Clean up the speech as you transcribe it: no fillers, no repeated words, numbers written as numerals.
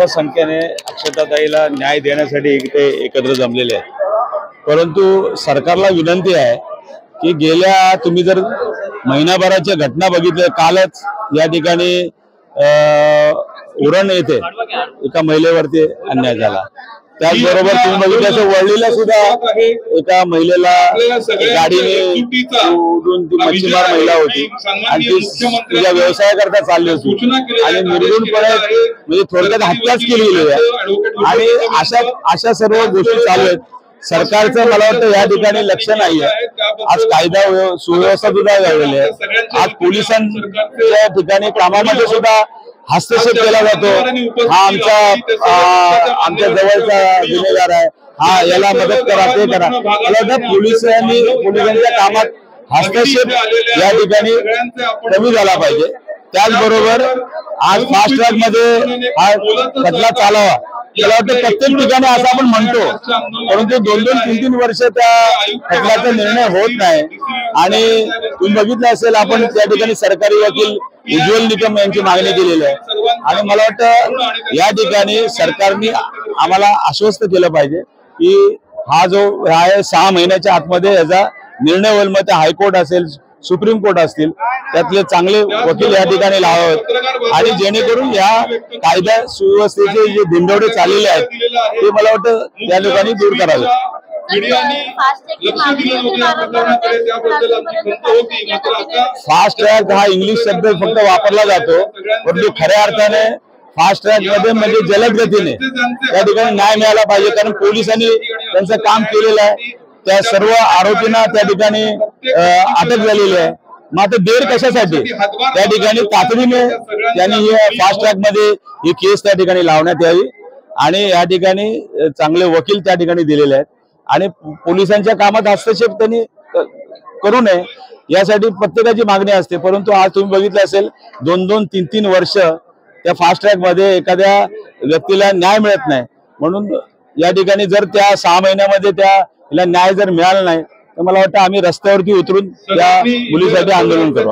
मोठ्या संख्येने अक्षताताईला न्याय देण्यासाठी इथे एकत्र जमलेले आहेत। परंतु सरकारला विनंती आहे की गेल्या तुम्ही जर महिनाभराच्या घटना बघितल्या, कालच या ठिकाणी उरण येथे एका महिलेवरती अन्याय झाला। त्याचबरोबर तुम्ही बघितलं वळलीला सुद्धा एका महिलेला गाडीने उडून, ती मच्छीमार महिला होती आणि ती तिच्या व्यवसायाकरता चालली होती आणि निर्गुण पडत म्हणजे थोडक्यात हत्याच केली गेली आहे। आणि अशा सर्व गोष्टी चालू आहेत। सरकारचं मला वाटतं या ठिकाणी लक्ष नाहीये। आज कायदा सुव्यवस्था सुद्धा झालेली आहे। आज पोलिसांच्या ठिकाणी कामामध्ये सुद्धा हस्तक्षेप केला जातो। हा आमच्या जवळचा गुन्हेगार आहे, हा याला मदत करा, ते करा। मला वाटतं पोलिसांच्या कामात हस्तक्षेप या ठिकाणी कमी झाला पाहिजे। त्याचबरोबर आज फास्ट ट्रॅक मध्ये हा खटला चालावा, मला वाटतं प्रत्येक ठिकाणी असं आपण म्हणतो, परंतु 2-3 वर्ष त्या खटल्याचा निर्णय होत नाही। आणि तुम्ही बघितलं असेल, आपण त्या ठिकाणी सरकारी वकील उज्ज्वल निकम यांची मागणी केलेली आहे। आणि मला वाटतं या ठिकाणी सरकारने आम्हाला आश्वस्त केलं पाहिजे की हा जो आहे 6 महिन्याच्या आतमध्ये याचा निर्णय होईल। मग ते हायकोर्ट असेल, सुप्रीम कोर्ट असतील, त्यातले चांगले वकील या ठिकाणी लावावेत आणि जेणेकरून या कायदा सुव्यवस्थेचे जे धिंडवडे चाललेले आहेत ते मला वाटतं त्या ठिकाणी दूर करावे। फास्ट ट्रॅक हा इंग्लिश शब्द फक्त वापरला जातो, परंतु खऱ्या अर्थाने फास्ट ट्रॅक मध्ये म्हणजे जलद गतीने त्या ठिकाणी न्याय मिळाला पाहिजे। कारण पोलिसांनी त्यांचं काम केलेलं आहे, त्या सर्व आरोपींना त्या ठिकाणी अटक झालेली आहे। मात्र देर कशासाठी? त्या ठिकाणी तातडीने त्यांनी फास्ट ट्रॅक मध्ये ही केस त्या ठिकाणी लावण्यात यावी आणि या ठिकाणी चांगले वकील त्या ठिकाणी दिलेले आहेत आणि पोलिसांच्या कामात हस्तक्षेप त्यांनी करू नये यासाठी प्रत्येकाची मागणी असते। परंतु आज तुम्ही बघितलं असेल 2-2, 3-3 वर्ष त्या फास्ट ट्रॅक मध्ये एखाद्या व्यक्तीला न्याय मिळत नाही। म्हणून या ठिकाणी जर त्या 6 महिन्यामध्ये त्याला न्याय जर मिळाला नाही तर मला वाटतं आम्ही रस्त्यावरती उतरून त्या मुलीसाठी आंदोलन करू।